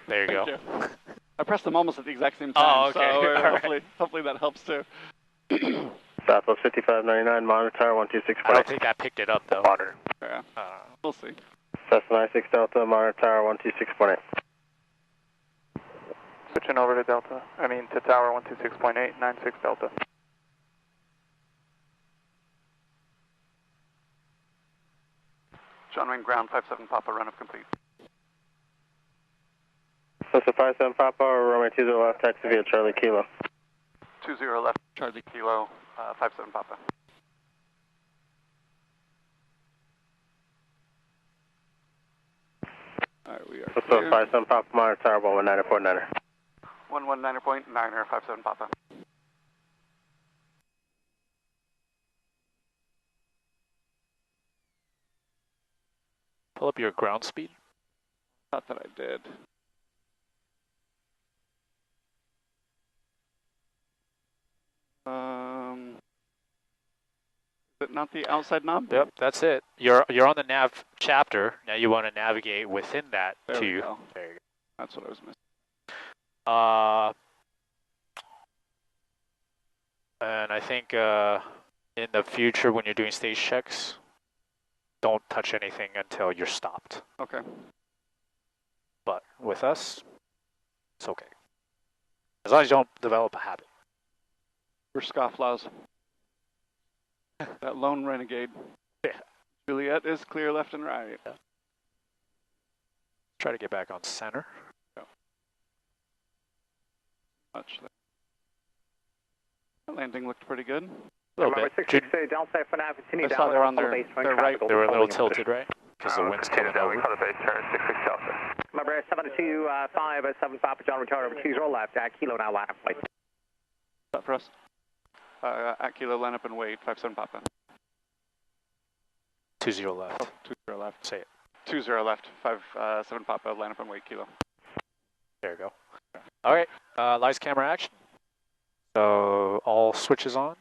There you go. Thank you. I pressed them almost at the exact same time, Oh, okay. so hopefully that helps too. Southwest 5599, monitor tower 126. I don't think that picked it up though. Water. Yeah, we'll see. Cessna 96 Delta, monitor tower 126.8. Switching over to Delta, to tower 126.8, 96 Delta. John Wayne ground 57 Papa, run up complete. Cessna 57 Papa, runway 20 left, taxi via Charlie Kilo. 20 left, Charlie Kilo, 57 Papa. Alright, we are Cessna 57 Papa, monitor tower 1190.9. 1190.9er, 57 Papa. Pull up your ground speed. Thought that I did. Is it not the outside knob? Yep, that's it. You're on the nav chapter. Now you want to navigate within that There to. we go. There you go. That's what I was missing. And I think in the future when you're doing stage checks, don't touch anything until you're stopped. Okay. But with us, it's okay. As long as you don't develop a habit. We're scofflaws. That lone renegade. Yeah. Juliet is clear left and right. Yeah. Try to get back on center. Go. Much there. That landing looked pretty good. A little bit. Delta for now, continue I saw they're on their right. They were a little tilted, right? Because the wind's coming over. We call the base turn 66 Delta. Remember, 725, Papa John, return over 20 left, Kilo now line up, wait. Stop for us. At Kilo, line up and wait, 57 Papa. 20 left. Oh, 20 left. Say it. 20 left, 57 Papa, line up and wait, Kilo. There you go. All right, lights, camera, action. So all switches on.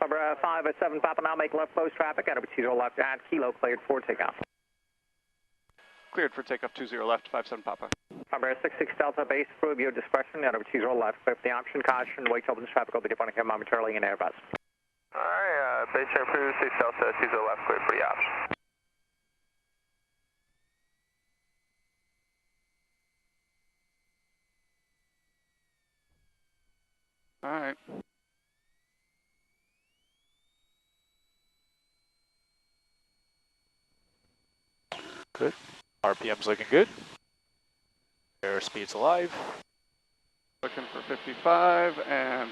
Number 57 Papa, now make left close traffic, out of 20 left, at Kilo, cleared for takeoff. Cleared for takeoff, 20 left, 57 Papa. Number 66 Delta, base, prove your discretion, out of 20 left, with the option, caution, wait till opens traffic will be departing here momentarily in Airbus. Alright, base turn approved, 6 Delta, 20 left, cleared for the option. Alright. Good. RPM's looking good. Airspeed's alive. Looking for 55 and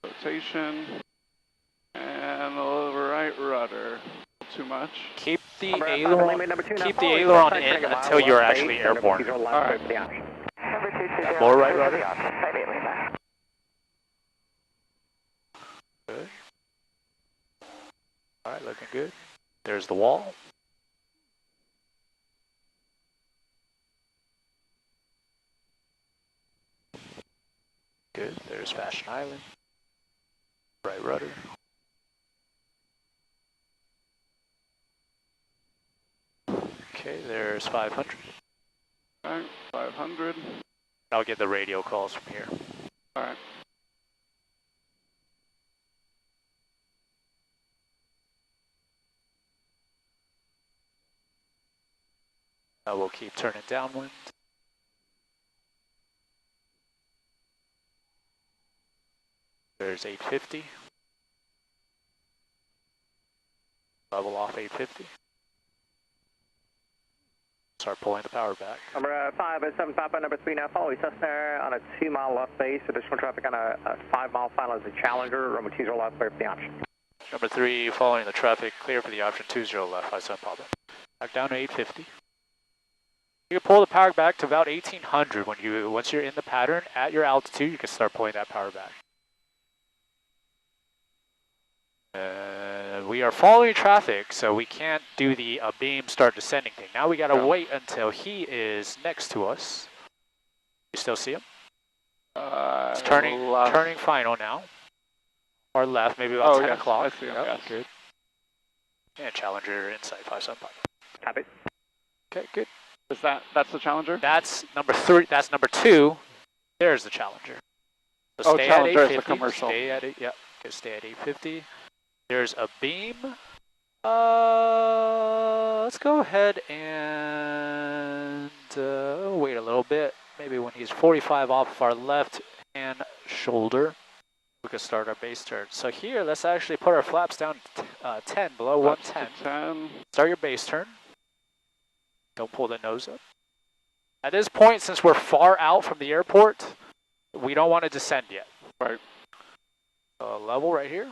rotation. And a little right rudder. Too much. Keep the aileron in until you're actually airborne. Alright. More right rudder. Good. Alright, looking good. There's the wall. Good. There's Fashion Island. Right rudder. Okay, there's 500. Alright, 500. I'll get the radio calls from here. Alright. We'll keep turning downwind. There's 850. Level off 850. Start pulling the power back. Number 57 Papa, number 3 now follow Cessna on a 2 mile left base, additional traffic on a 5 mile final as a Challenger, runway 20 left, clear for the option. Number 3 following the traffic, clear for the option 20 left, 57 Papa. Back down to 850. You can pull the power back to about 1800 once you're in the pattern at your altitude. You can start pulling that power back. We are following traffic, so we can't do the beam start descending thing. Now we got to wait until he is next to us. You still see him? It's turning final now. far left, maybe about 10 yes, o'clock. I see him, Yep, yes. good. And Challenger inside 575. Copy. Okay, good. Is that's the Challenger? That's number 3. That's number 2. There's the Challenger. So Oh, stay Challenger at is the 850. commercial. Stay at yep. Okay, stay at 850. There's a beam. Let's go ahead and wait a little bit. Maybe when he's 45 off our left hand shoulder, we could start our base turn. So here, let's actually put our flaps down 10, below 110. Start your base turn. Don't pull the nose up. At this point, since we're far out from the airport, we don't want to descend yet. Right. Level right here.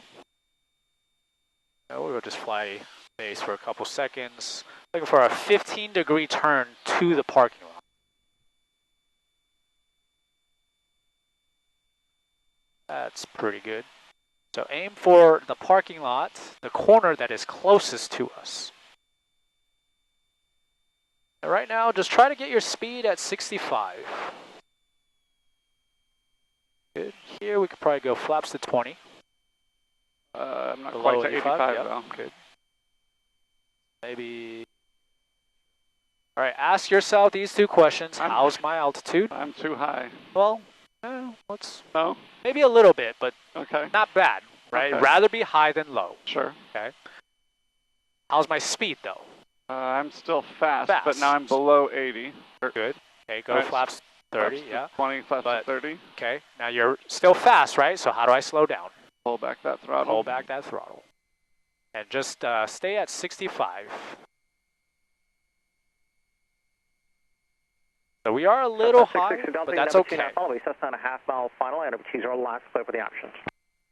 We'll just fly base for a couple seconds. Looking for a 15-degree turn to the parking lot. That's pretty good. So aim for the parking lot, the corner that is closest to us. And right now, just try to get your speed at 65. Good. Here we could probably go flaps to 20. I'm not Below quite to 85 yep, though. Good. Maybe. All right, ask yourself these 2 questions. How's my altitude? I'm too high. Well, let's No? maybe a little bit, but Okay. not bad, right? Okay. Rather be high than low. Sure. Okay. How's my speed though? I'm still fast, but now I'm below 80. Good. Okay, go flaps 30, flaps yeah. 20, flaps But, 30. Okay, now you're still fast, right? So how do I slow down? Pull back that throttle. Pull back that throttle. And just stay at 65. So we are a little high, but that's okay. Follow Cessna and a half mile final, and 20 left, clear for the options.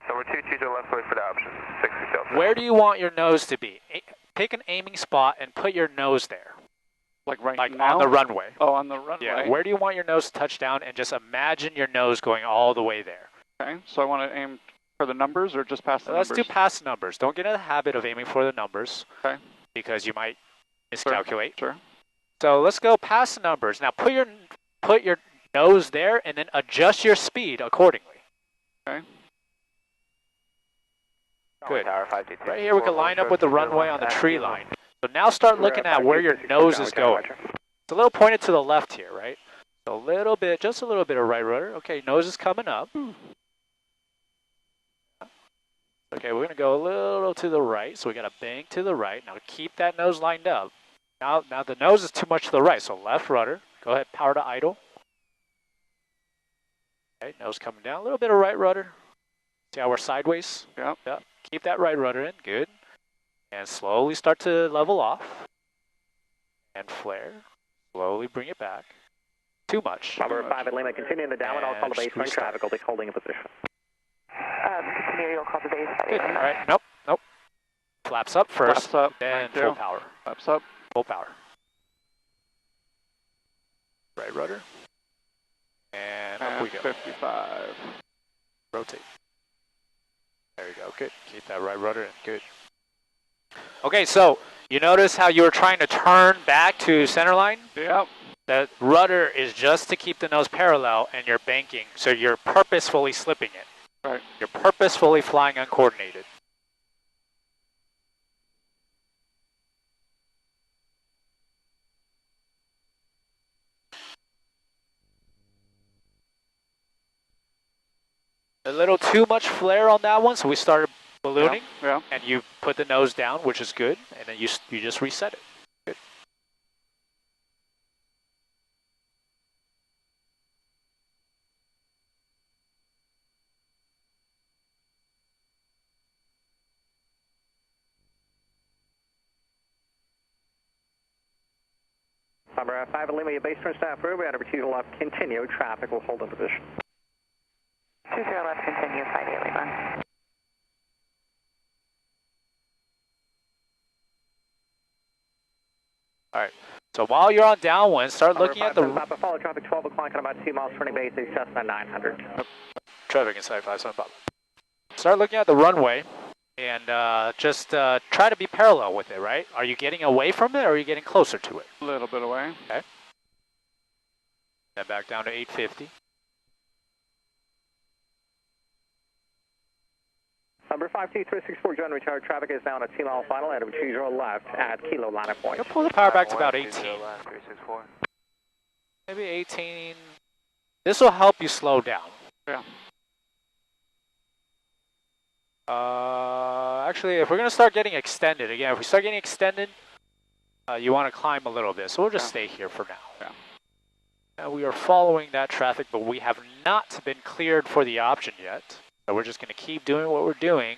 Number 220 left, clear for the options. 60 Delta. Where do you want your nose to be? Pick an aiming spot and put your nose there. Like right like now? on the runway. Oh, on the runway. Yeah, where do you want your nose to touch down, and just imagine your nose going all the way there. Okay, so I want to aim for the numbers or just past the Let's numbers? do past numbers. Don't get in the habit of aiming for the numbers. Okay. Because you might miscalculate. Sure. So let's go past the numbers. Now put your nose there and then adjust your speed accordingly. Okay. Good. Right here we can line up with the runway on the tree line. So now start looking at where your nose is going. It's a little pointed to the left here, right? So a little bit, just a little bit of right rudder. Okay, nose is coming up. Okay, we're going to go a little to the right. So we got to bank to the right. Now keep that nose lined up. Now the nose is too much to the right. So left rudder. Go ahead, power to idle. Okay, nose coming down. A little bit of right rudder. See how we're sideways? Yep. Yep. Keep that right rudder in. Good. And slowly start to level off. And flare. Slowly bring it back. Too much. Number 5 at Lima, continuing the downwind. I'll call the base running traffic. I'll be holding a position. Continue, you'll call the base. Good. All right. Nope. Flaps up first. Flaps up. Then full power. Flaps up. Full power. Right rudder. And up we go. 55. Rotate. There you go. Good. Keep that right rudder in. Good. Okay, so you notice how you were trying to turn back to center line? Yep. That rudder is just to keep the nose parallel, and you're banking, so you're purposefully slipping it. Right. You're purposefully flying uncoordinated. A little too much flare on that one, so we started ballooning, Yeah. and you put the nose down, which is good, and then you just reset it. Good. Number 5 at Lima, your base turn staff room. Number 2 left, continue. Traffic will hold in position. 20 left, continue, 58 Lima. All right. So while you're on downwind, start looking at the Papa, follow traffic 12 o'clock at about 2 miles, turning base, Cessna 900. traffic inside 575. Start looking at the runway and just try to be parallel with it, right? Are you getting away from it or are you getting closer to it? A little bit away. Okay. Then back down to 850. Number 52364, John Richard, traffic is now on a 2-mile final at 20 left at Kilo Liner Point. You'll pull the power back to about 20 18. left, 364. Maybe 18. This will help you slow down. Yeah. Actually, if we're going to start getting extended, again, if we start getting extended, you want to climb a little bit. So we'll just stay here for now. Yeah. Now we are following that traffic, but we have not been cleared for the option yet. So we're just going to keep doing what we're doing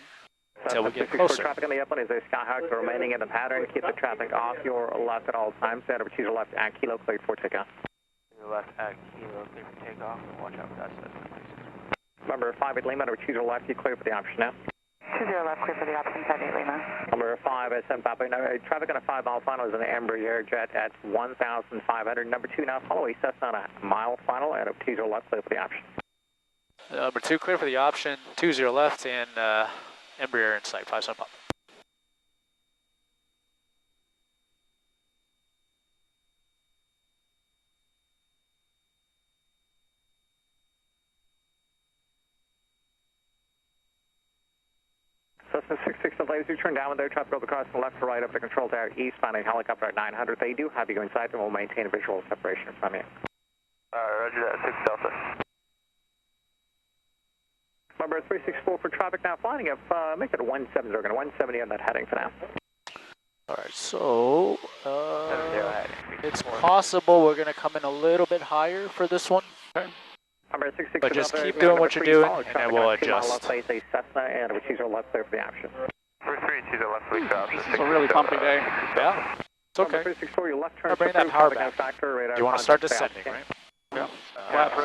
until we get closer. Traffic on the upland is a Skyhawk remaining in the pattern. Keep the traffic off your left at all times. Stand over to your left at Kilo, cleared for takeoff. Your left at Kilo, clear for takeoff. Watch out for that Cessna. Number 58 Lima, over to your left, you clear for the option now. 20 left, clear for the option, 58 Lima. Number 5 SM Papa. Now, traffic on a 5-mile final is an Embraer jet at 1,500. Number 2 now follow a Cessna on a mile final and over to your left, clear for the option. Number 2 clear for the option, 20 left, and Embraer in sight, 5 Sun Pop. Cessna 66, ladies, you turn down with their traffic over across from left to right up the control tower eastbound a helicopter at 900. They do have you inside and will maintain a visual separation from you. Roger that, 6 Delta. Number 364 for traffic now flying up, make it a 170, we're going to 170 on that heading for now. Alright, so it's possible we're going to come in a little bit higher for this one. Okay. Number 66, But just keep doing what you're doing, and then we'll adjust. Left base, a Cessna, and we choose our left there for the option. Number 3, choose a left lead option. This is a really bumpy day. Yeah, it's okay. Number 364, your left turn. Bring that power back. Factor, You want to start descending, right? Yeah. Flaps,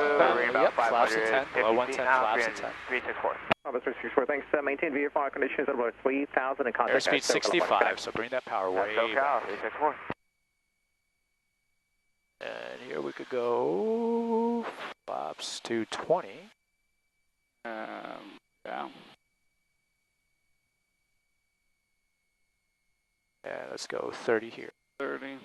about flaps to 10, 550 low 110, flaps to 10. 364. Number 364, thanks. Maintain VFR conditions at about 3,000 and contact. Airspeed 65, so bring that power way back. 364. And here we could go flaps to 20. Yeah. Yeah, let's go 30 here. 30.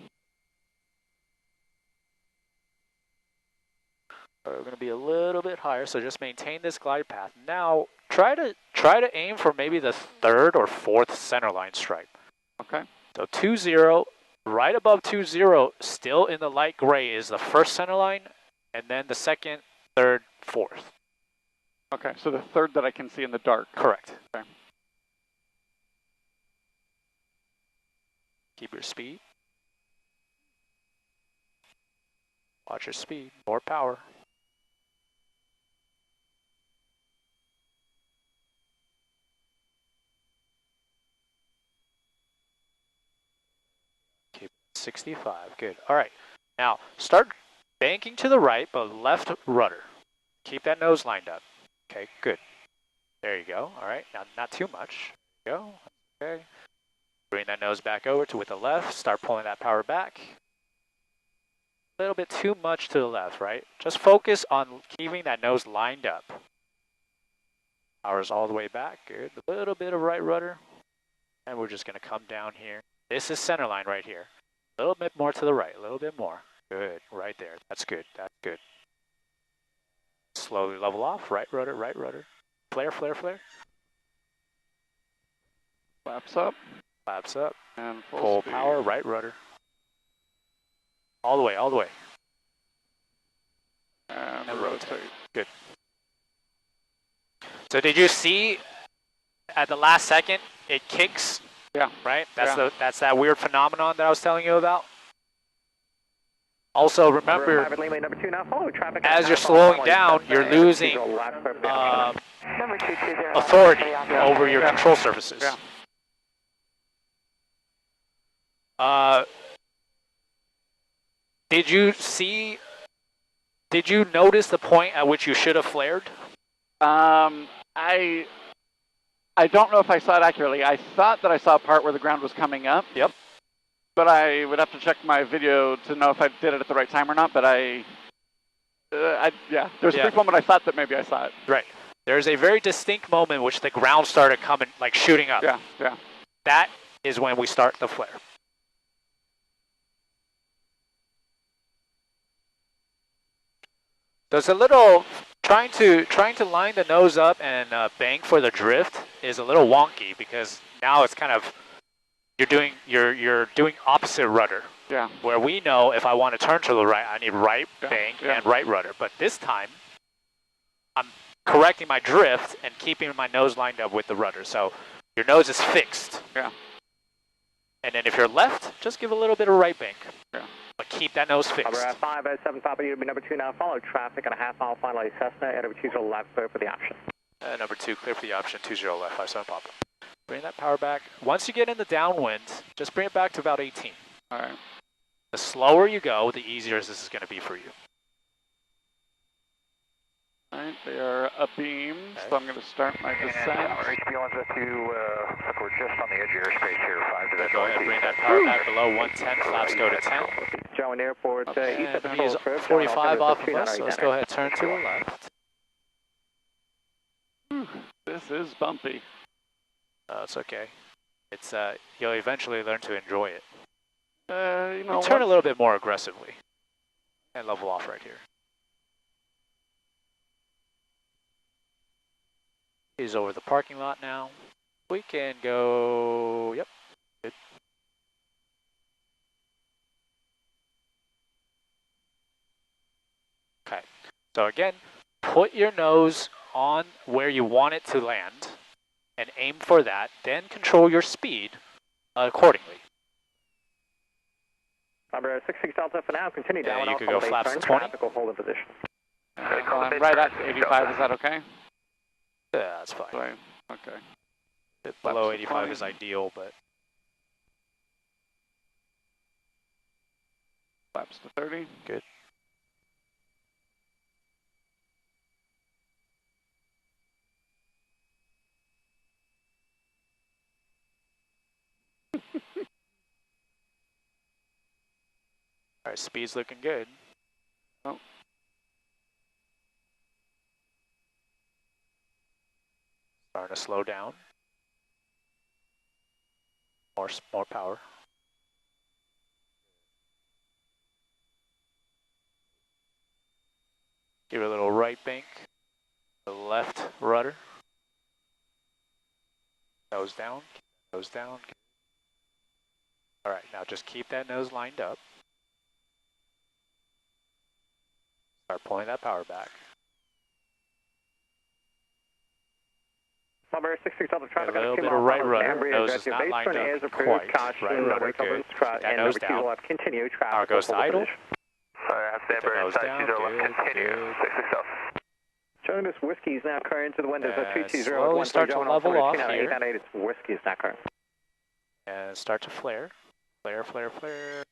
We're going to be a little bit higher, so just maintain this glide path. Now, try to aim for maybe the 3rd or 4th center line stripe. Okay. So 20, right above 20, still in the light gray is the 1st center line, and then the 2nd, 3rd, 4th. Okay, so the 3rd that I can see in the dark. Correct. Okay. Keep your speed. Watch your speed. More power. Keep 65. Good. All right. Now, start banking to the right, but left rudder. Keep that nose lined up. Okay, good. There you go. All right. Now, not too much. There you go. Okay. Bring that nose back over to with the left. Start pulling that power back. A little bit too much to the left, right? Just focus on keeping that nose lined up. Power's all the way back. Good. A little bit of right rudder. And we're just going to come down here. This is center line right here. A little bit more to the right. A little bit more. Good. Right there. That's good. That's good. Slowly level off. Right rudder. Right rudder. Flare, flare, flare. Flaps up. Flaps up. And Full speed. power. Right rudder. All the way. All the way. And And rotate. rotate. Good. So did you see at the last second it kicks? Yeah. Right? That's Yeah. that's that weird phenomenon that I was telling you about. Also remember, as you're slowing down, you're losing Number 220. authority over your control surfaces. Yeah. Did you notice the point at which you should have flared? I don't know if I saw it accurately. I thought that I saw a part where the ground was coming up. Yep. But I would have to check my video to know if I did it at the right time or not. But yeah, there's a brief moment I thought that maybe I saw it. Right. There's a very distinct moment in which the ground started coming, like shooting up. Yeah, yeah. That is when we start the flare. There's a little trying to line the nose up and bank for the drift is a little wonky because now it's kind of you're doing opposite rudder. Yeah. Where we know if I want to turn to the right, I need right bank and right rudder. But this time, I'm correcting my drift and keeping my nose lined up with the rudder. So your nose is fixed. Yeah. And then if you're left, just give a little bit of right bank. Yeah. But keep that nose fixed. Number 507 Papa, you'll be number 2 now. Follow traffic on a half-mile final Cessna, and over 20 left, clear for the option. Number 2, clear for the option, 20 left, 57 Papa. Bring that power back. Once you get in the downwind, just bring it back to about 18. All right. The slower you go, the easier this is going to be for you. All right, they are abeam, so I'm going to start my descent. HB wants us to, look, we're just on the edge of airspace here, 5 to the Go ahead, bring that power back below 110, flaps go to 10. Join Airport, east of the He's 45 off of us, so let's go ahead, turn to the left. This is bumpy. It's okay. It's you'll eventually learn to enjoy it. You know, Turn a little bit more aggressively and level off right here. He's over the parking lot now. We can go, yep, good. Okay, so again, put your nose on where you want it to land and aim for that, then control your speed accordingly. Number 66 Delta for now, continue down. You could go flaps to 20. Traffic will hold in position. I'm right at 85, is that okay? Yeah, that's fine. Sorry. Okay. Bit below 85 is ideal, but... Flaps to 30. Good. All right, speed's looking good. Oh. Starting to slow down. More power. Give it a little right bank. The left rudder. Nose down. Nose down. All right, now just keep that nose lined up. Start pulling that power back. Number 66 Delta traffic a little on a bit 2 of mile right final rudder. Nose is your not base lined turn up is approved. quite. Caution, Right rudder, good. good. That And nose number 2 down. left, continue. Power Traffic goes to will hold idle. position. Get the nose down. Good. Showing us whiskey's now current to the windows of 220. Slowly start to level off here. 898, it's whiskey's now current. And start to flare. Flare, flare, flare.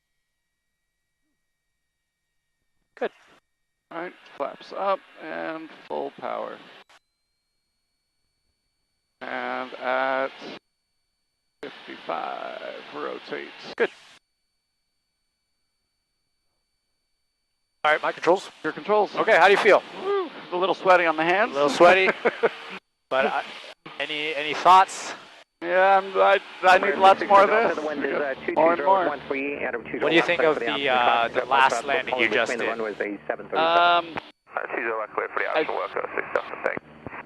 Good. All right, flaps up and full power. And at 55, rotate. Good. All right, my controls. Your controls. Okay, how do you feel? Woo, a little sweaty on the hands. A little sweaty. But any thoughts? Yeah, I need lots more of this. More and more. What do you think of the last landing you just did?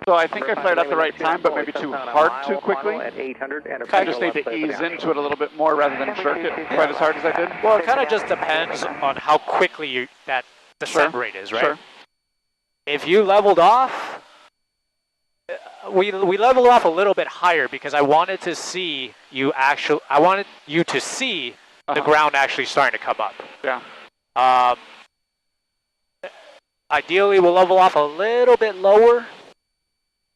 So I think I flared at the right time, but maybe too hard too quickly. I just need to ease into it a little bit more rather than jerk it quite as hard as I did. Well, it kind of just depends on how quickly that descent rate is, right? Sure. If you leveled off, we leveled off a little bit higher because I wanted to see you to see the ground actually starting to come up. Yeah. Ideally, we'll level off a little bit lower,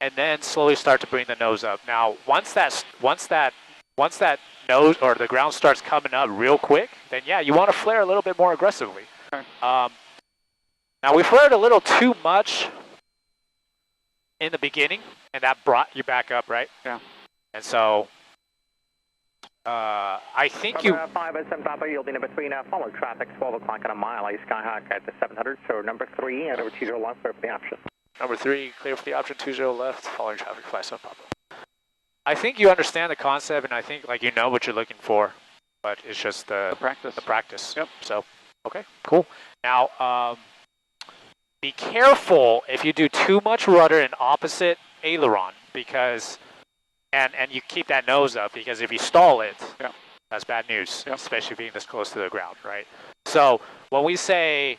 and then slowly start to bring the nose up. Now, once that nose or the ground starts coming up real quick, then yeah, you want to flare a little bit more aggressively. Okay. Now we flared a little too much in the beginning, and that brought you back up, right? Yeah. And so, I think you... 507 Papa, you'll be number 3 now. Follow traffic, 12 o'clock on a mile, Skyhawk at the 700. So number 3 and over 20 left, clear for the option. Number 3, clear for the option, 20 left, following traffic, 57 Papa. I think you understand the concept, and I think you know what you're looking for, but it's just the practice. The practice. Yep. So, okay, cool. Now, be careful if you do too much rudder in opposite aileron, because, and you keep that nose up, because if you stall it, that's bad news, especially being this close to the ground, right? So when we say,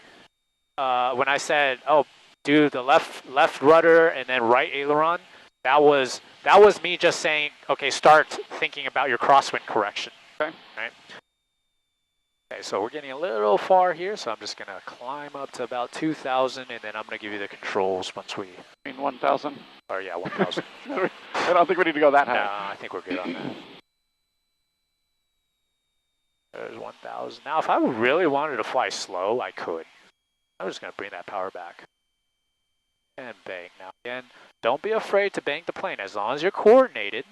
when I said, oh, do the left rudder and then right aileron, that was me just saying, okay, start thinking about your crosswind correction. Okay. Right. Okay, so we're getting a little far here, so I'm just gonna climb up to about 2,000, and then I'm gonna give you the controls once we. I mean 1,000. Or yeah, 1,000. I don't think we need to go that high. No, I think we're good on that. There's 1,000. Now, if I really wanted to fly slow, I could. I'm just gonna bring that power back. And bang. Now again, don't be afraid to bang the plane. As long as you're coordinated,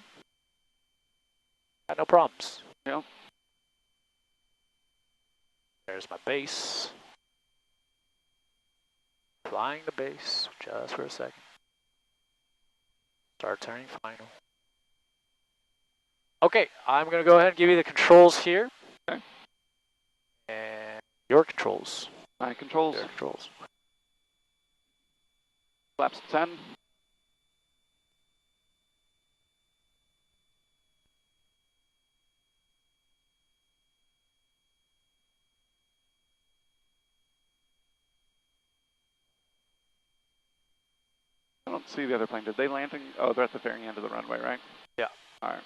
got no problems. Yep. There's my base. Flying the base just for a second. Start turning final. Okay, I'm gonna go ahead and give you the controls here. Okay. And your controls. My controls. Your controls. Flaps 10. I don't see the other plane. Did they landing? Oh, they're at the very end of the runway, right? Yeah. All right.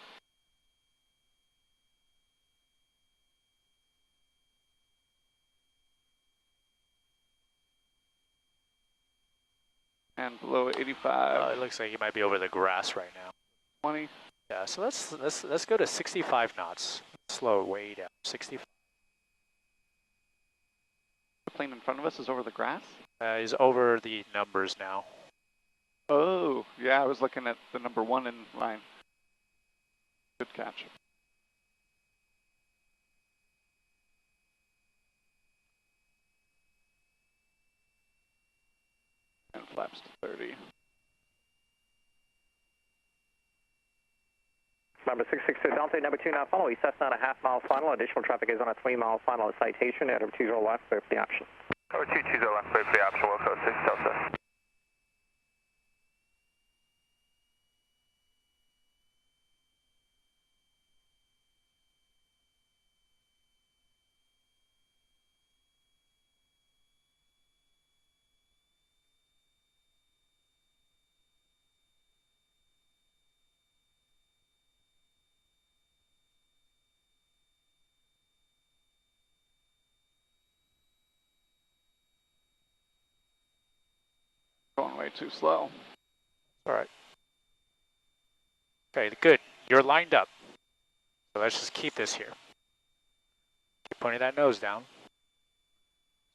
And below 85. It looks like you might be over the grass right now. 20. Yeah, so let's go to 65 knots. Slow it way down. 65. The plane in front of us is over the grass? Is over the numbers now. Oh, yeah, I was looking at the number 1 in line. Good catch. And flaps to 30. Number 662 Delta, number 2 now follow. Cessna on a half-mile final. Additional traffic is on a 3-mile final at citation. Out of 20 left, clear for the option. Over 220 left, clear for the option. We'll go 6 Delta. Going way too slow. All right. Okay, good. You're lined up. So let's just keep this here. Keep pointing that nose down.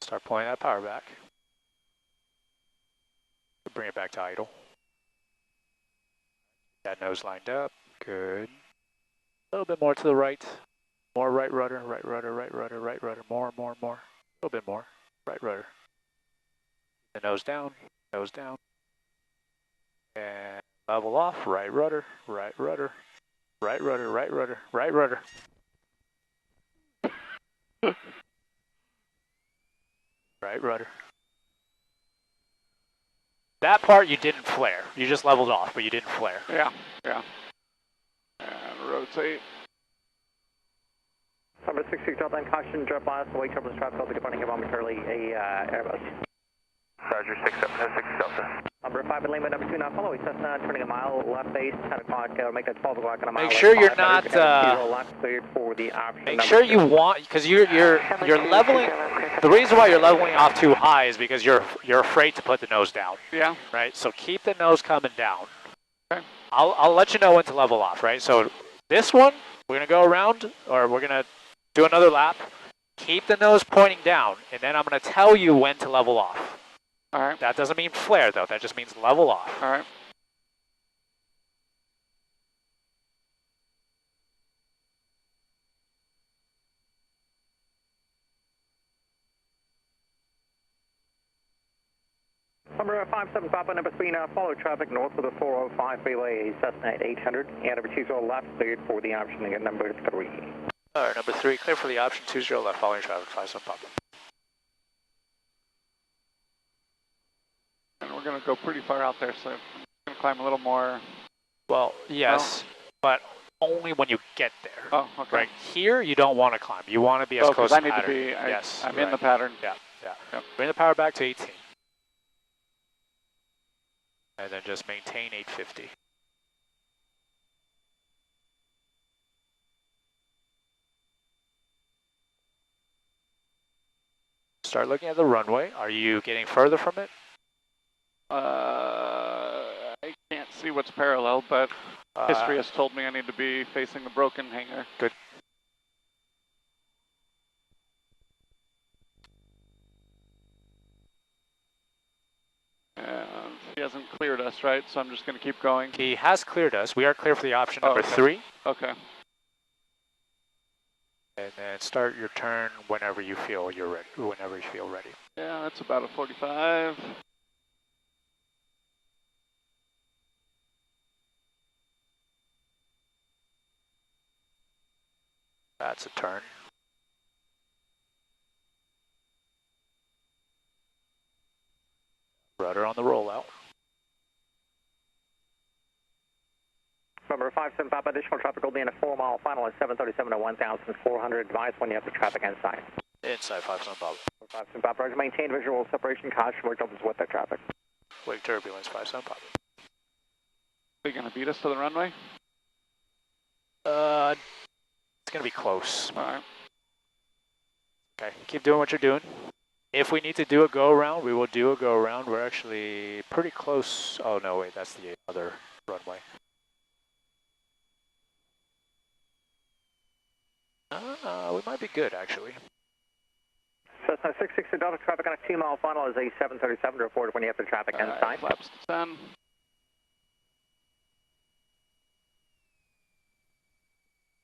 Start pulling that power back. Bring it back to idle. That nose lined up. Good. A little bit more to the right. More right rudder, right rudder, right rudder, right rudder. More. A little bit more. Right rudder. The nose down, and level off. Right rudder, right rudder, right rudder, right rudder, right rudder. Right rudder. That part you didn't flare. You just leveled off, but you didn't flare. Yeah. And rotate. Number 66 Delta in caution, jet blast, away turbulence traffic, will be departing here momentarily, Airbus. Roger, 6 Delta. Number 5 in Lima, number 2 now follow. Cessna turning a mile left base, 10 o'clock, make that 12 o'clock on a mile. Make sure you're not, for the option. make sure you want, because you're leveling, the reason why you're leveling off too high is because you're afraid to put the nose down. Yeah. Right, so keep the nose coming down. Okay. I'll let you know when to level off, right? So this one, we're gonna go around, or we're gonna do another lap. Keep the nose pointing down, and then I'm gonna tell you when to level off. All right. That doesn't mean flare, though. That just means level off. All right. Number 57 Papa, number 3 now follow traffic north of the 405 relay, Cessna 800, and number 20 left, cleared for the option again, number 3. All right, number 3, clear for the option, 20 left, following traffic, 57 Papa. we're going to go pretty far out there, so I'm going to climb a little more. Well, yes, but only when you get there. Oh, okay. Right here, you don't want to climb. You want to be as close to I need pattern. to be, Yes, I'm in the pattern. Yeah, yeah. Yep. Bring the power back to 18. And then just maintain 850. Start looking at the runway. Are you getting further from it? I can't see what's parallel, but history has told me I need to be facing the broken hangar. Good. And he hasn't cleared us, right? So I'm just going to keep going. He has cleared us. We are clear for the option number 3. Okay. And then start your turn whenever you feel you're ready. Whenever you feel ready. Yeah, that's about a 45. That's a turn. Rudder on the rollout. Number 57 Papa, additional traffic will be in a 4-mile final at 737 to 1,400. Advise when you have the traffic inside. Inside 57 Papa. 57 Papa, Roger, maintain visual separation caution where jumps with the traffic. Wake turbulence 57 Papa. Are you going to beat us to the runway? It's going to be close. All right. Okay, keep doing what you're doing. If we need to do a go-around, we will do a go-around. We're actually pretty close. Oh, no, wait, that's the other runway. We might be good, actually. Cessna 660 Delta, traffic on a 2-mile final is a 737 to report when you have the traffic inside. Flaps to 10.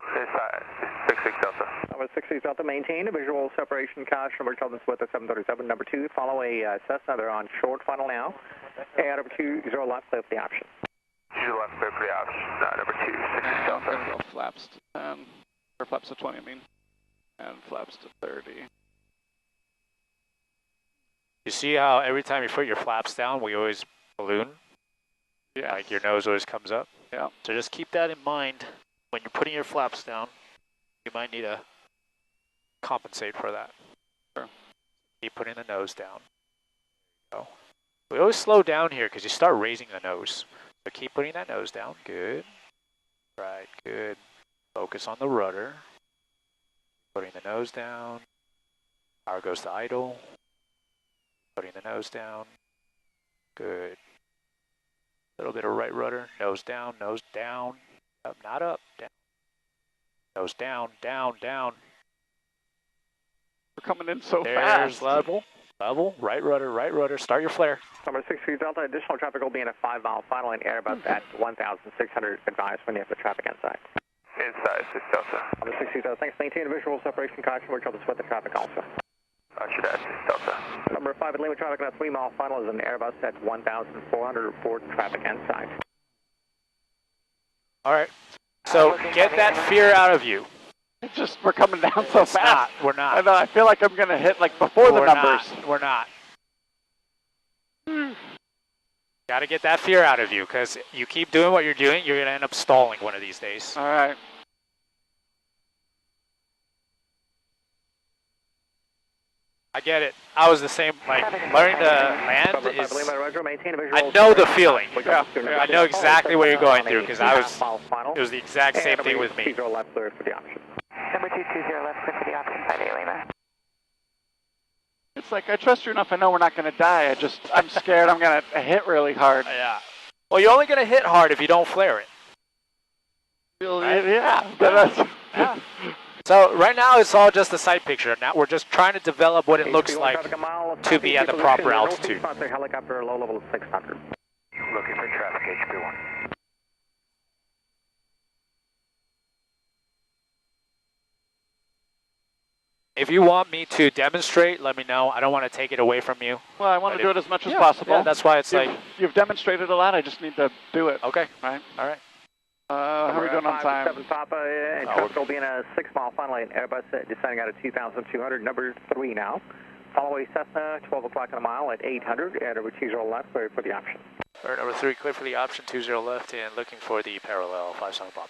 Inside, 66 Delta. Number 66 Delta, maintain a visual separation caution number intelligence with the 737. Number 2, follow a Cessna. They're on short final now. And number 2, 0 left, clear for the option. 0 left, clear for the option. Number 2, 66 Delta. I'm going to go flaps to 10. Or flaps to 20, I mean. And flaps to 30. You see how every time you put your flaps down, we always balloon? Yeah. Like your nose always comes up? Yeah. So just keep that in mind when you're putting your flaps down. You might need to compensate for that. Sure. Keep putting the nose down. Go. We always slow down here because you start raising the nose. So keep putting that nose down. Good. Right, good. Focus on the rudder. Putting the nose down. Power goes to idle. Putting the nose down. Good. A little bit of right rudder. Nose down, nose down. Up, not up, down. Nose down, down, down. We're coming in so There's fast. level, level, right rudder, start your flare. Number 63 Delta, additional traffic will be in a 5-mile final in Airbus at 1,600. Advise when you have the traffic inside. Inside, 6 Delta. Number 63 Delta, thanks. Maintain a visual separation caution where jumps with the traffic also. Roger that, 6 Delta. Number 5 at Lima traffic on a 3-mile final is an Airbus at 1,400. Report traffic inside. All right, so get that fear out of you. It's just, we're coming down so It's fast. We're not. I know, I feel like I'm going to hit like before the numbers. We're not. Got to get that fear out of you because you keep doing what you're doing, you're going to end up stalling one of these days. All right. I get it. I was the same, like, learning to land is, I I know the feeling. Yeah. I know exactly what you're going through because it was the exact same thing with me. Left clear for the option. Number 220 left, clear for the option, 58 Lima. It's like, I trust you enough, I know we're not going to die. I'm scared I'm going to hit really hard. Yeah. Well, you're only going to hit hard if you don't flare it. Right? Yeah. Yeah. So right now it's all just a sight picture. Now we're just trying to develop what it looks like to be at the proper altitude. Helicopter low level 600. Looking for traffic, HP1. If you want me to demonstrate, let me know. I don't want to take it away from you. Well, I want to do it as much as possible. Yeah, that's why it's You've demonstrated a lot, I just need to do it. Okay. Right? All right. How are we doing on time? 7 Papa, and traffic will be in a 6-mile final in Airbus descending out of 2,200. Number 3 now. following Cessna, 12 o'clock in a mile at 800, and over 20 left, clear for the option. Alright, number 3, clear for the option, 20 left, and looking for the parallel, 57 Papa.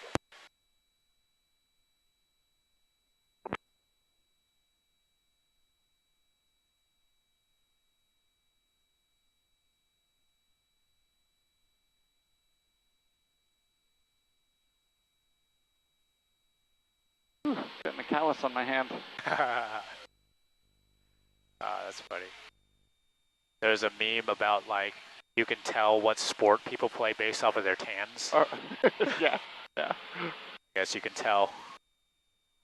Getting a callus on my hand. That's funny. There's a meme about, like, you can tell what sport people play based off of their tans. Yeah. I guess you can tell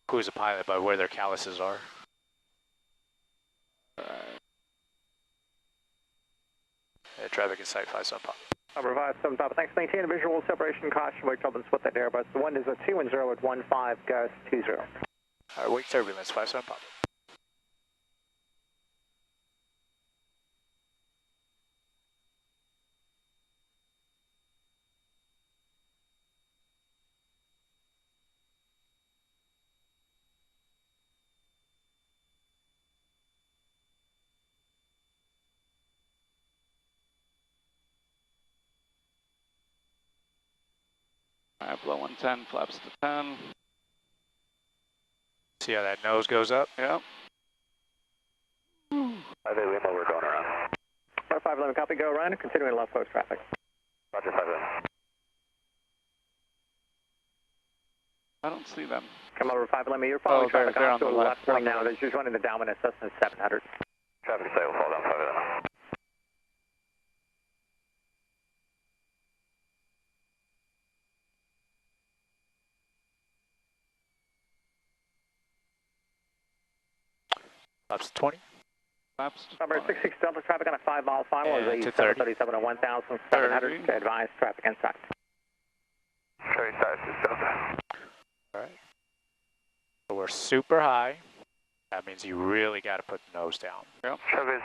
who's a pilot by where their calluses are. Traffic in sight, 57 Papa. Number 57 Papa, thanks. Maintain a visual separation caution. Wake turbulence, split that Airbus. The wind is a 2 and 0 at 15, gust 20. Alright, wake turbulence, 57 Papa. Alright, below 110, flaps to 10. See how that nose goes up? Yep. 5 Lima, we're going around. 5 Lima, copy, go around, continuing left coast traffic. Roger, 5 Lima. I don't see them. Come over 5 Lima, you're following traffic they're on to the the left. left wing now. They're just running the dominant Cessna 700. Traffic sight will fall down 5 Lima. Flaps 20. Flaps to Number 66 Delta, traffic on a 5-mile final Yeah, is to a 30. 737 at 1,700 to advise traffic inside. 36 Delta. Alright. So we're super high. That means you really got to put the nose down. Yep.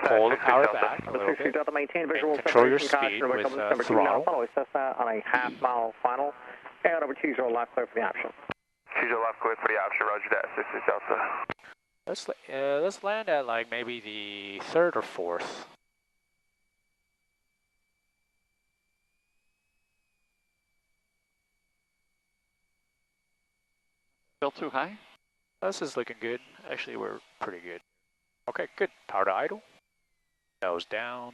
Pull the power back a little 66 bit. Delta, maintain visual And control your separation speed caution. with Number 2 throttle. now, follow Cessna on a half-mile final. And over 20 left, clear for the option. 20 left, clear for the option, roger that, 66 Delta. Let's land at like maybe the 3rd or 4th. Still too high? This is looking good. Actually, we're pretty good. Okay, good. Power to idle. Nose down.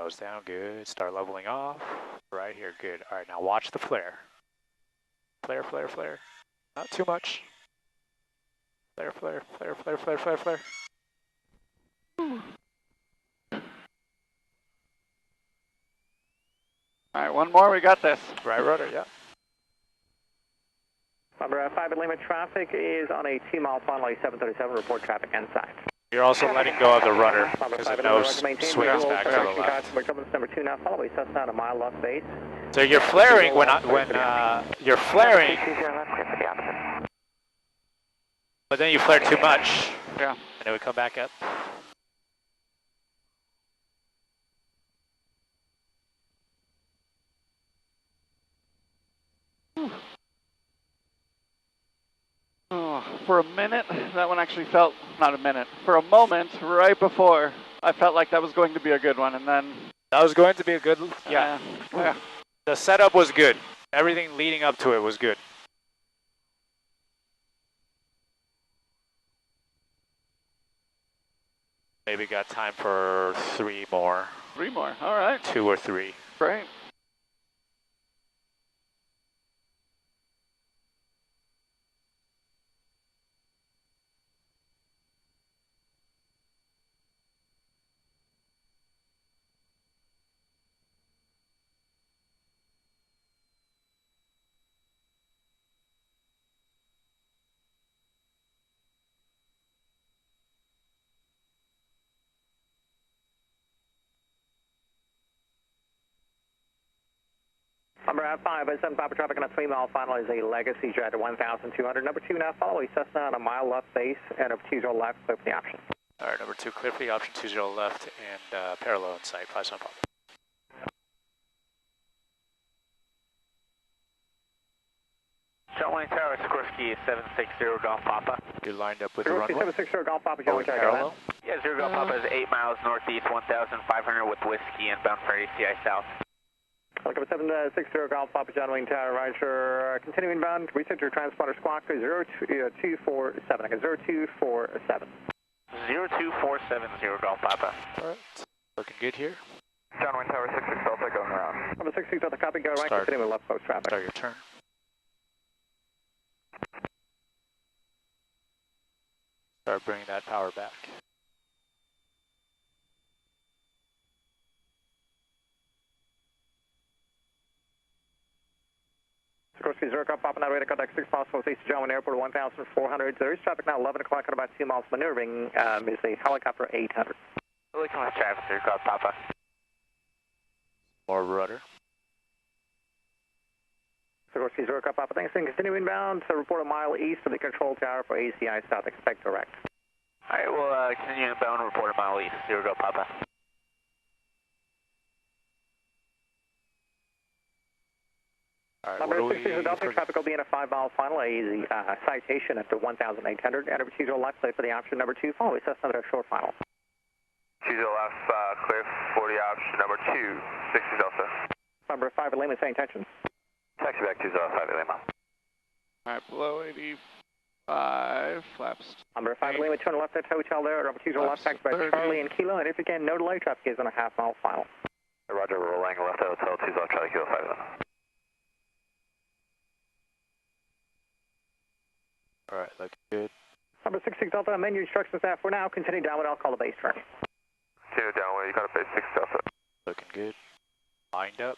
Nose down, good. Start leveling off. Right here, good. All right, now watch the flare. Flare, flare, flare. Not too much. Flare, flare, flare, flare, flare, flare, flare. Alright, one more, we got this. Right rudder, yeah. Number 5 at Lima, traffic is on a 2-mile final, a 737, report traffic inside. You're also letting go of the rudder because the nose swings back to the left. Number 2 now, follow Cessna on a mile left base. So you're flaring when you're flaring, but then you flare too much. Yeah. And it would come back up. Oh, for a minute, that one actually felt, not a minute, for a moment right before, I felt like that was going to be a good one, and then... That was going to be a good, yeah. Yeah. The setup was good. Everything leading up to it was good. Maybe got time for 3 more. 3 more, all right. 2 or 3. Great. Number 5 at 7 Papa traffic on a 3-mile final is a Legacy jet at 1,200. Number 2 now, follow Cessna on a mile left base and over 20 left, clear for the option. All right, number 2, clear for the option, 20 left and parallel in sight, 57 Papa. Shutline Tower, Sikorsky 760 Golf Papa. You're lined up with the Sikorsky runway. 760 Golf Papa, Going showing parallel. Yeah, Zero Golf Papa is 8 miles northeast, 1,500 with whiskey inbound for ACI South. Welcome 760 Golf Papa John Wayne Tower, Roger. Continuing bound, reset your transponder squawk to 0247. Again, 0247. 0247 Zero Golf Papa. Alright, looking good here. John Wayne Tower 66 Delta going around. Number 66 Delta, copy, go right, continuing with left post traffic. Start your turn. Start bringing that power back. Sikorsky Zero Golf Papa, now ready to contact 6 miles from East John Wayne Airport, 1,400. There is traffic now, 11 o'clock at about 2 miles maneuvering. Is the helicopter 800. Looking at traffic, Zero Golf Papa. More rudder. Sikorsky Zero Golf Papa, thanks. Continuing inbound to report a mile east of the control tower for ACI South. Expect direct. Alright, we'll continue inbound and report a mile east. Zero Golf Papa. Alright, Number 66 Delta, traffic will be in a 5-mile final. A citation at the 1,800. Enter Tuzo left, play for the option number 2. Follow Cessna at a short final. Tuzo left, clear 40 option number 2, 60 Delta. Number 5 at Lima, same intentions. Taxi back Tuzo 5 at Lima. Alright, below 85, flaps. Number 5 at Lima, turn left at hotel there. Number 2 left, taxi back 30. Charlie and Kilo. And if you can, no delay, traffic is on a half-mile final. Roger, rolling left at hotel Tuzo, Charlie Kilo 5 at Lima. Alright, looking good. Number 66 Delta, menu instructions that for now. Continue downwind, I'll call the base turn. Continue downwind, you got a base 6 Delta. Looking good. Lined up.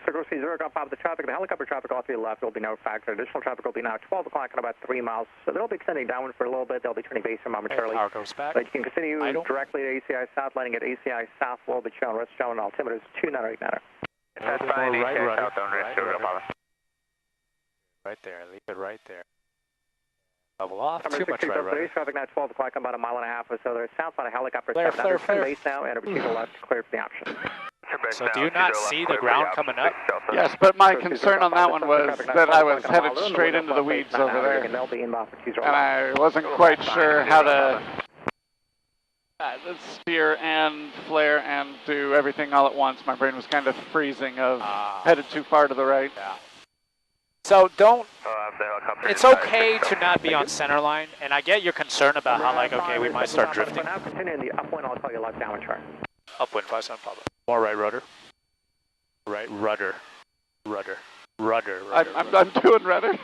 Sikorsky Zero Golf Papa, the traffic, the helicopter traffic off to your left will be no factor. Additional traffic will be now 12 o'clock in about 3 miles. So they'll be extending downwind for a little bit. They'll be turning base here momentarily. Power goes back. But you can continue directly to ACI South, landing at ACI South, will be shown. Rest shown, altimeter is 2989. That's fine, right ACI rudder. South, on rest, Zero Golf Papa. Right there, leave it right there. Level off, Number too much 66 right rudder. today's traffic now 12 o'clock, about a mile and a half or so. There's southbound a helicopter. Flare, flare, flare. Base now, and over to the left, clear for the option. So do you not see the ground coming up? Yes, but my concern on that one was that I was headed straight into the weeds over there. And I wasn't quite sure how to steer and flare and do everything all at once. My brain was kind of freezing of headed too far to the right. Yeah. So don't, it's okay to not be on center line, and I get your concern about how like, okay, we might start drifting. Now continue in the upwind, I'll call you left downwind turn. Upwind, 57 Papa. More right rudder. Right rudder. Rudder. Rudder. I'm doing rudder.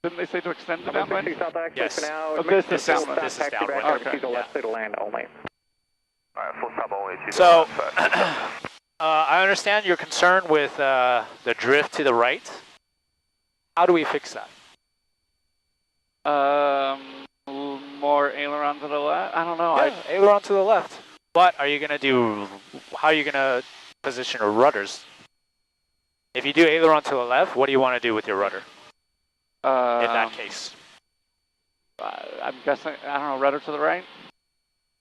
Didn't they say to extend the downwind? Yes. Oh, this is downwind. This is downwind. Okay. Left to land only. Alright, full stop only. So, I understand your concern with the drift to the right. How do we fix that? More aileron to the left? I don't know. Yeah, aileron to the left. But are you going to do, how are you going to position your rudders? If you do aileron to the left, what do you want to do with your rudder in that case? I'm guessing, I don't know, rudder to the right?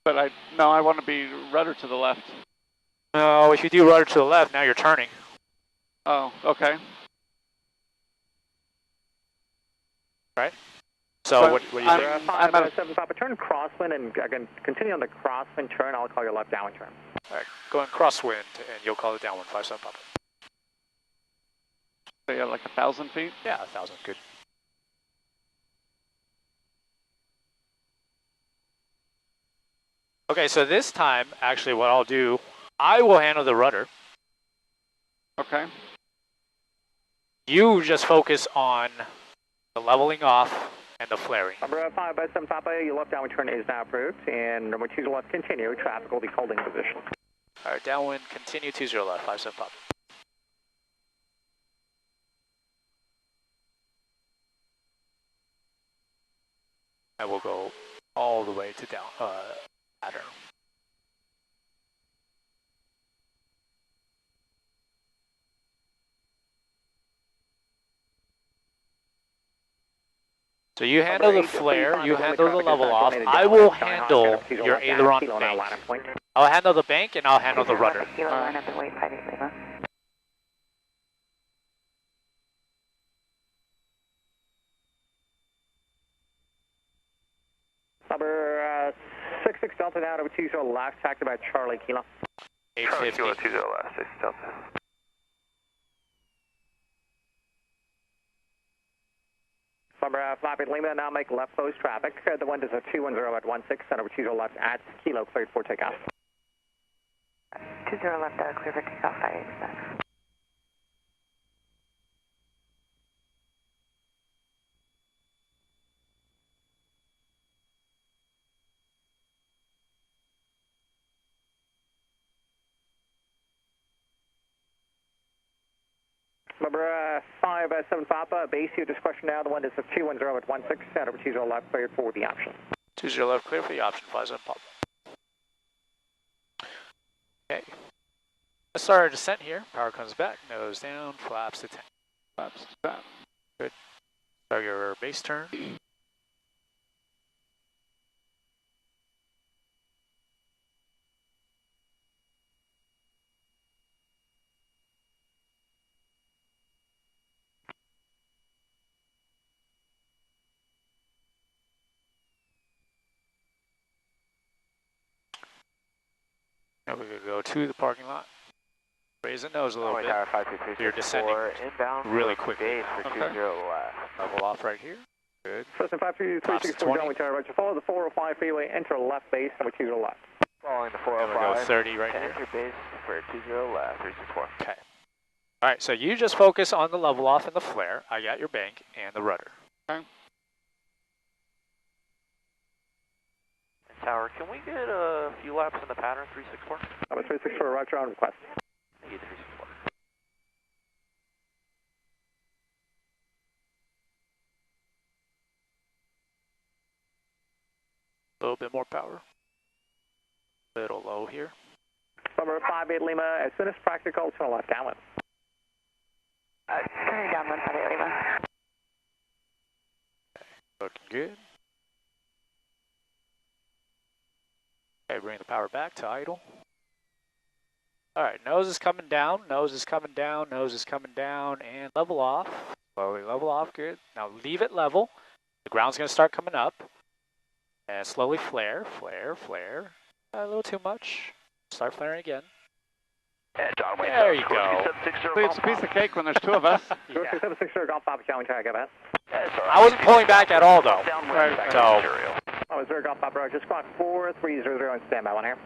But I want to be rudder to the left. No, if you do rudder to the left, now you're turning. Oh, okay. Right? So what do you think? I'm at a 7 Papa, turn crosswind and again, continue on the crosswind turn, I'll call your left downwind turn. All right, going crosswind and you'll call it downwind, 57 Papa. So yeah, like 1,000 feet? Yeah, 1,000, good. Okay, so this time, actually what I'll do, I will handle the rudder. Okay. You just focus on the leveling off and the flaring. Number 5 by 7 Papa, your left downwind turn is now approved, and number 2 left continue, traffic will be holding position. All right, downwind, continue 20 left, 57 Papa. And we'll go all the way to down, pattern. So you handle the flare, you handle the level off. I will handle your aileron bank. I'll handle the bank and I'll handle the rudder. Number 66 Delta now over 20 left, taxi by Charlie Kilo. 850. Kilo 20 left, 6 Delta. Number 5 Lima, now make left close traffic. The wind is a 210 at 16, and over 20 left at Kilo, cleared for takeoff. 20 left, clear for takeoff by 86. Number 57 Papa, base you discretion now. The wind is a 210 at 16, and over 20 left, cleared for the option. 20 left, clear for the option, 57 Papa. Okay. Let's start our descent here. Power comes back, nose down, flaps to 10. Flaps to 10. Good. Start your base turn. Now we could go to the parking lot. Raise the nose a little bit. You're descending really quickly. Okay. Level off right here. Good. Cessna 52364, downwind tower, right. Follow the 405 freeway, enter left base, number 20 left. Following the And we'll go 30 right here. enter base for 20 left, 364. Okay. All right, so you just focus on the level off and the flare. I got your bank and the rudder. Okay. Tower, can we get a few laps in the pattern, 364? Number 364, roger on request. Thank you, 364. A little bit more power. Little low here. Number 58 Lima, as soon as practical, turn left downwind. Turning downwind, 58 Lima. Looking good. Okay, bring the power back to idle. All right, nose is coming down, nose is coming down, nose is coming down, and level off. Slowly level off, good. Now leave it level. The ground's gonna start coming up. And slowly flare, flare, flare. A little too much. Start flaring again. There you go. It's a piece of cake when there's two of us. Yeah. 760 Golf Papa, showing tag, go ahead. I wasn't pulling back at all though. Right. So, Oh, 0 Golf Papa, Roger, squawk 4300 and standby, one here.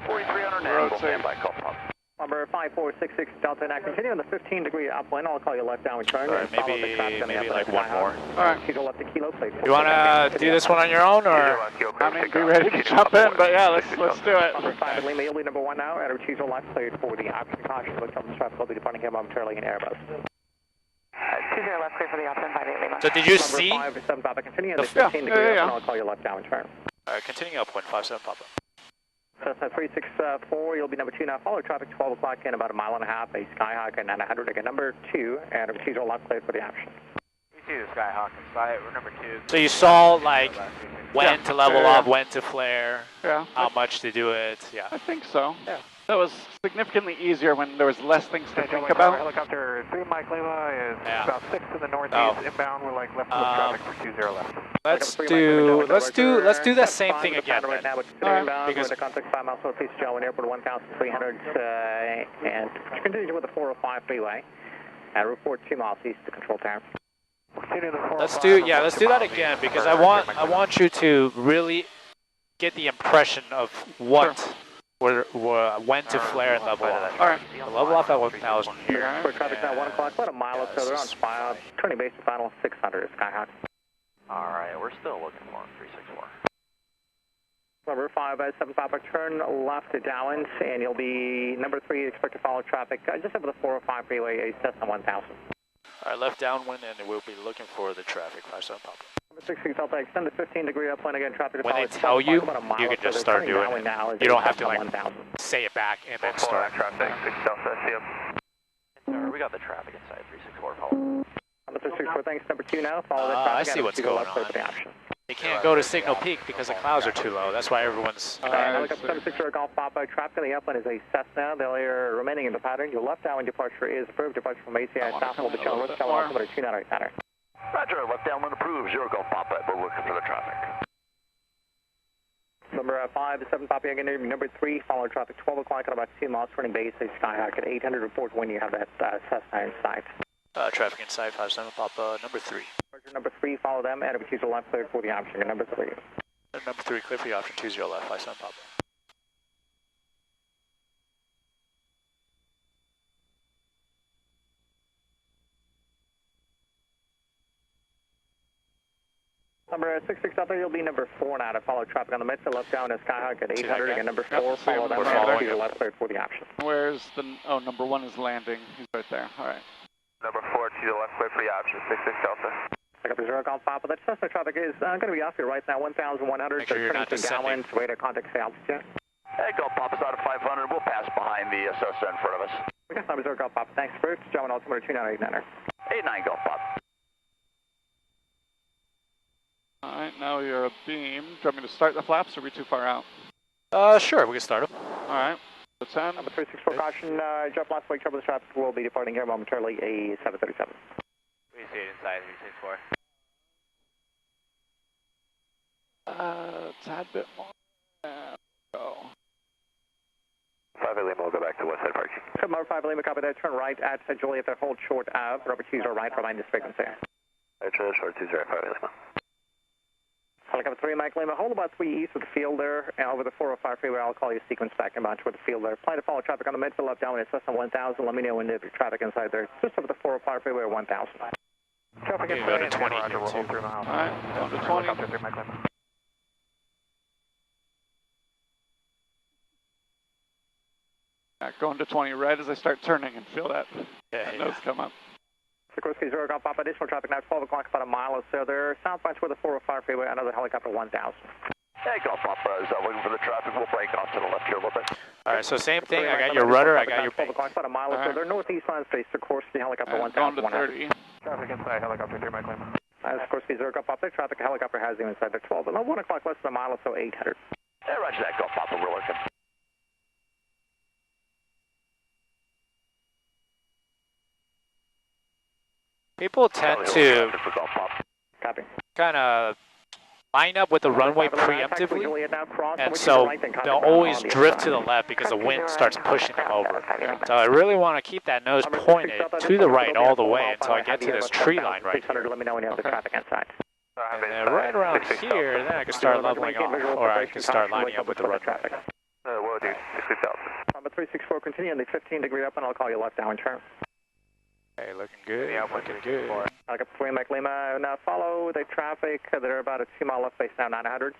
4300 now, standby, call pop. Number 5466 Delta, now continue on the 15-degree upwind. I'll call you left downwind turn. all right, maybe like one more. All right. Kilo left to Kilo, please. You wanna do this one on your own, or? I mean, be ready to jump in, but yeah, let's do it. Number 5 Lima, you'll be number 1 now. Enter Chizo left, cleared for the option. Caution, look up the traffic, will be departing here momentarily in Airbus. 20 left, clear for the option, 58 Lima. So did you see? Number 57 Papa, continue on the Yeah, 15-degree upwind. I'll call you left downwind turn. Continuing upwind, 57 Papa. Cessna 364, you'll be number 2 now. Follow traffic 12 o'clock in about a mile and a half. A Skyhawk and 900 again. Number 2, and number 2 lock cleared for the option. You see the Skyhawk in sight, we're number 2. So you saw like when to level off, when to flare, Yeah. how much to do it. Yeah. I think so. Yeah. That was significantly easier when there was less things to think about. Helicopter 3 Mike Lima is Yeah. about 6 to the northeast, inbound, we're like left traffic for 20 left. Let's do the same thing again. Right now, it's Alright, inbound because- with the contact 5 miles northeast of Jalwin Airport, 1,300, and continue with the 405 freeway, and report 2 miles east to control tower. Let's do that again, because I want you to really get the impression of what when to flare and level off. All right. The level off at 1,000 here. For traffic now 1 o'clock, about a mile or so, they're on fire, turning base to final 600 Skyhawk. Alright, we're still looking for 364. Number 57 Papa, turn left to Dowens, and you'll be number 3, expect to follow traffic just over the 405 freeway, a Cessna 1000. All right, left downwind, and we'll be looking for the traffic. 57 Papa. Number 66 Delta, extend the 15-degree upwind again, traffic to When follow. they tell you, about a mile you or can so, just they're start turning doing downwind it. now as You a don't have to Cessna like 1000. say it back and then Follow start. that traffic, 6 Delta, see you. Sir, we got the traffic inside 364, follow. Number 364, thanks. Number 2 now, follow the I traffic. see and what's to the going left, clear on. for the option. They can't go to Signal Peak because the clouds are too low. That's why everyone's. Helicopter 760 Golf Papa, traffic in the upwind is a Cessna. The layer remaining in the pattern. Your left downwind departure is approved. Departure from ACI South will be shown with Channel 290 center. Roger, left downwind approved, 0 Golf Papa, we're looking for the traffic. Number 57 Papa Yankee, number 3, follow traffic 12 o'clock at about 2 miles, turning base, Skyhawk at 800, report when you have that Cessna in sight. Traffic inside 57 Papa, number 3. Number 3, follow them, and choose the left clear for the option, number 3. Number 3, clear for the option 20 left, 57 Papa. Number 66 out there, you'll be number 4 now to follow traffic on the midfield left down to Skyhawk at 800, and number 4, follow them, and choose the left clear for the option. Where's the, oh, number 1 is landing, he's right there, alright. Number 4 to the left clear for the option, 66 Delta. Pick up the 0 Golf Papa, that Cessna traffic is going to be off here right now, 1,100, Make sure you're not descending. Radar contact altitude. Hey, Golf Papa's out of 500, we'll pass behind the Cessna in front of us. Okay, number 0 Golf Papa, thanks, Bruce. Gentlemen, altimeter 2989er. 89 Golf Papa. Alright, now you're a beam. Do you want me to start the flaps or are we too far out? Sure, we can start them. Alright, the 10. Number 364 caution, jump last wake, trouble the traffic will be departing here momentarily, a 737. We see it inside 364. A tad bit more. Go. 5 Lima will go back to West Side Parking. Number 5 Lima, copy that, turn right at Juliet, that hold short Ave, Robert Hughes are right, remind this frequency. Turn short 20 5 Lima. Helicopter 3 Mike Lima, hold about 3 east of the field there, and over the 405 freeway, I'll call you sequence back and bound toward the field there. Plan to follow traffic on the midfield left down when it's less than 1,000, let me know when there's traffic inside there, just over the 405 freeway or 1,000. Traffic inside, go to 20 here, too. Alright, down to 20. Going to 20 right as I start turning and feel that, nose come up. Sikorsky 0 Golf Papa, additional traffic now 12 o'clock, about a mile or so there. Southbound toward the 405 freeway, another helicopter 1,000. Hey, Golf Papa is looking for the traffic. We'll break off to the left here a little bit. Alright, so same thing. I got your rudder, I got your 12 o'clock, about a mile or so there. Northeast line space, Sikorsky helicopter 1,000. Going to 30. Traffic inside, helicopter 3 Mike Lima. Sikorsky 0 Golf Papa, traffic helicopter has him inside there 12. About 1 o'clock, less than a mile or so, 800. Hey, roger that, Golf Papa, we're looking. People tend to Copy. kind of line up with the runway preemptively, and so they'll always drift to the left because the wind starts pushing them over. So I really want to keep that nose pointed to the right all the way until I get to this tree line right here. Let me know when you have the traffic inside. And then right around here, then I can start leveling off, or I can start lining up with the runway. Will do, 60,000. Number 364, continue on the 15-degree up, and I'll call you left downwind turn. Hey, looking good, looking good. Helicopter 3 Mike Lima, now follow the traffic. They're about a 2-mile left base now, 900.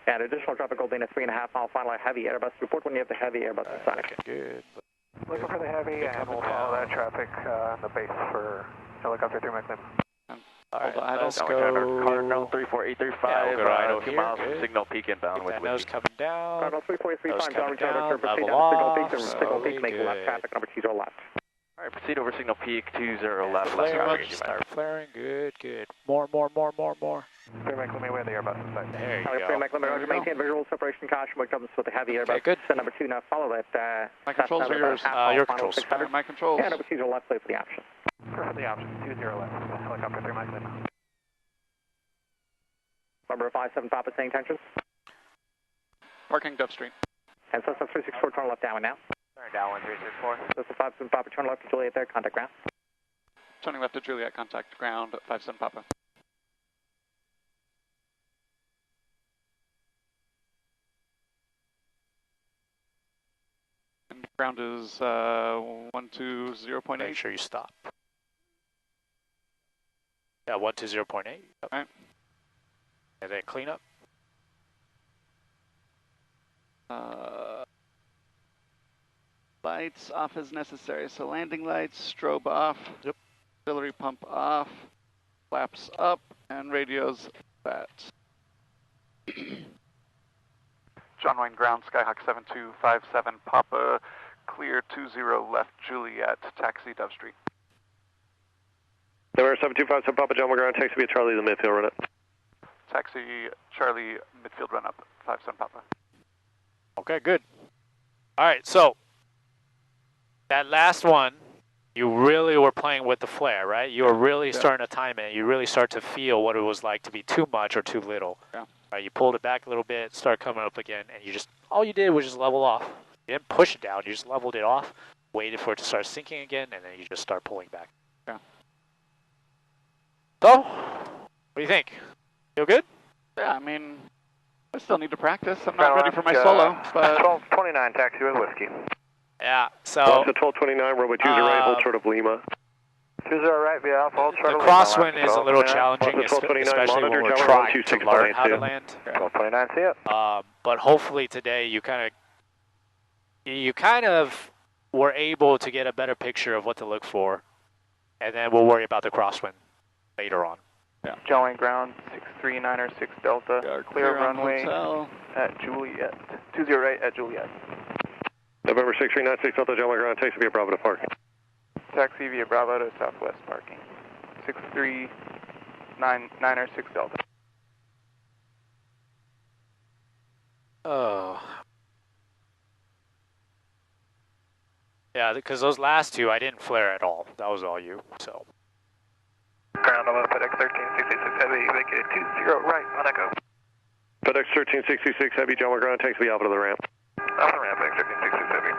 And additional traffic will be in a 3.5-mile final heavy Airbus. Report when you have the heavy Airbus inside. Looking good. Looking for the heavy, and we'll follow that traffic on the base for helicopter 3 Mike Lima. Alright, let's go. Cardinal 34835, go right over 2 here. miles from Signal Peak inbound with nose coming down. Cardinal 34835, Nose coming down, proceed level down off, Signal Peak, make good. left traffic, number 20 left. All right, proceed over Signal Peak, 20 left. Flare, start flaring, good, good. More. 3 Mike Lima, we have the Airbus inside. There you Helicopter 3 go. Mike Lima, Roger, maintain visual separation caution, what comes with the heavy Airbus. Okay, good. So number 2, now follow that. My controls are yours. Your controls. My controls. Yeah, number 20 left, play for the option. For the option, 20 left, helicopter 3 Mike Lima. Number 57 Papa, same intentions. Parking Dove Street. And Cessna 364, turn left downwind now. Turn down 1364. Cessna 57 Papa, turn left to Juliet there, contact ground. Turning left to Juliet, contact ground, 57 Papa. And ground is 120.8. Make sure you stop. Yeah, 120.8. Yep. Alright. And then clean up. Lights off as necessary. So landing lights, strobe off. Yep. Auxiliary pump off. Flaps up, and radios set. John Wayne ground, Skyhawk 7257 Papa, clear 20 left Juliet, taxi Dove Street. Number 7257 Papa, John Wayne ground, taxi via Charlie, the midfield, run it. Taxi Charlie, midfield run up, 57 Papa. Okay, good. All right, so that last one, you really were playing with the flare, right? You were really starting to time it. You really start to feel what it was like to be too much or too little. Yeah. Right, you pulled it back a little bit, start coming up again, and you just, all you did was just level off. You didn't push it down, you just leveled it off, waited for it to start sinking again, and then you just start pulling back. Yeah. So, what do you think? Feel good? Yeah, I mean, I still need to practice. I'm not ready for my solo, but... 1229, taxi with whiskey. Yeah, so... Delta 1229, runway 20 right, hold short of Lima. 20 right, via Alpha, hold short the of Lima. The crosswind is a little challenging, especially when we're trying to learn how to land. 1229, see it. But hopefully today you kind of were able to get a better picture of what to look for, and then we'll worry about the crosswind later on. Yeah. Joey ground 63906 Delta. Clear runway hotel. At Juliet. 20 right at Juliet. November 6396 Delta, Joey ground, taxi via Bravo to parking. Taxi via Bravo to Southwest parking. 63906 Delta. Oh. Yeah, because those last two I didn't flare at all. That was all you, so. Ground 11, FedEx 1366 Heavy, vacated 20 right on Echo. FedEx 1366 Heavy, John ground, takes me Alpha to the ramp. Alpha ramp, FedEx 1366 Heavy.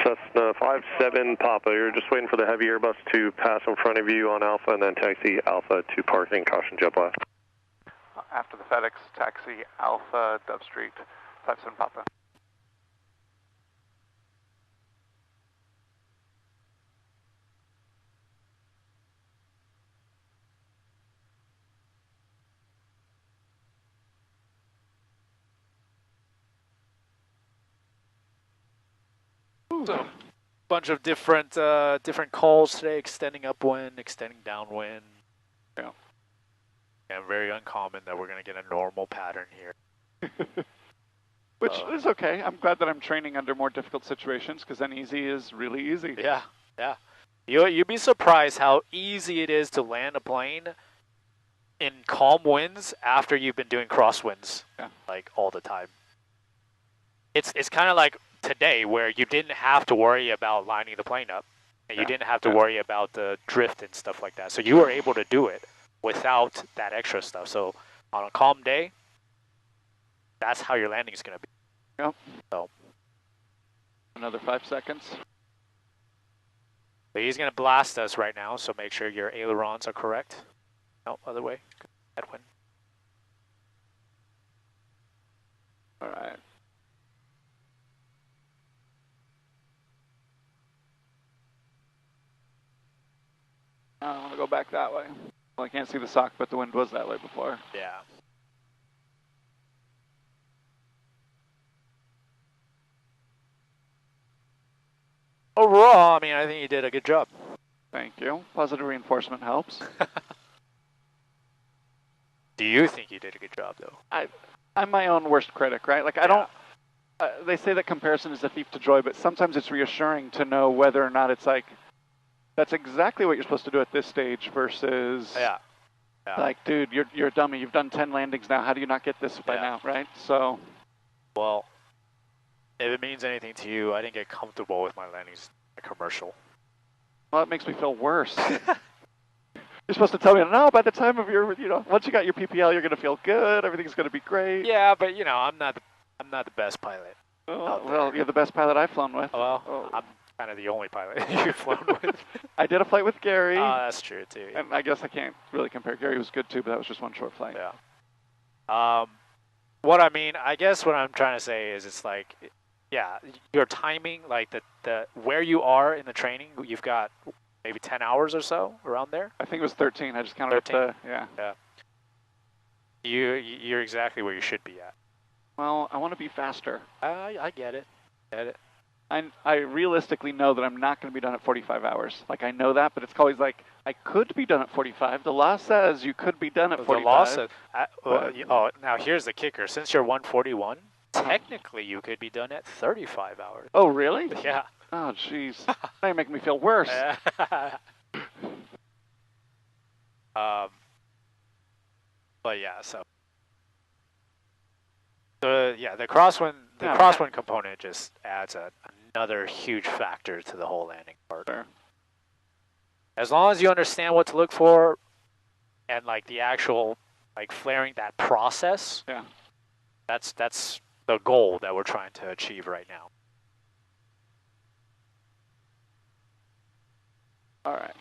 Cessna 57 Papa, you're just waiting for the heavy Airbus to pass in front of you on Alpha and then taxi Alpha to parking, caution jet blast. After the FedEx, taxi Alpha, Dove Street, 57 Papa. So, bunch of different calls today, extending upwind, extending downwind. Yeah. And very uncommon that we're going to get a normal pattern here. Which is okay. I'm glad that I'm training under more difficult situations, because then easy is really easy. Yeah, yeah. You'd be surprised how easy it is to land a plane in calm winds after you've been doing crosswinds, like all the time. It's kind of like today where you didn't have to worry about lining the plane up, and you didn't have to worry about the drift and stuff like that. So you were able to do it without that extra stuff. So on a calm day, that's how your landing is going to be. Yep. So another 5 seconds. But he's going to blast us right now, so make sure your ailerons are correct. No, other way. Headwind. All right. I want to go back that way. Well, I can't see the sock, but the wind was that way before. Yeah. Overall, I mean, I think you did a good job. Thank you. Positive reinforcement helps. Do you think you did a good job, though? I'm my own worst critic, right? Like, I don't... they say that comparison is a thief to joy, but sometimes it's reassuring to know whether or not it's like, that's exactly what you're supposed to do at this stage versus... Yeah. Like, dude, you're a dummy. You've done 10 landings now. How do you not get this by now, right? So... Well, if it means anything to you, I didn't get comfortable with my landings in a commercial. Well, it makes me feel worse. You're supposed to tell me, no, by the time of your, once you got your PPL, you're going to feel good. Everything's going to be great. Yeah, but, I'm not the best pilot. Well, you're the best pilot I've flown with. Well, I'm kind of the only pilot you've flown with. I did a flight with Gary. Oh, that's true, too. Yeah. And I guess I can't really compare. Gary was good, too, but that was just one short flight. Yeah. I guess what I'm trying to say is it's like, yeah, your timing, like the where you are in the training, you've got maybe 10 hours or so around there. I think it was 13. I just counted up the, Yeah. You're exactly where you should be at. Well, I want to be faster. I get it. I realistically know that I'm not going to be done at 45 hours. Like, I know that, but it's always like, I could be done at 45. The law says you could be done at 45. The law says, now here's the kicker. Since you're 141, technically you could be done at 35 hours. Oh, really? Yeah. Oh, jeez. Now you're making me feel worse. But yeah, so. The crosswind component just adds another huge factor to the whole landing part. Sure. As long as you understand what to look for, and like the actual like flaring that process, That's the goal that we're trying to achieve right now. All right.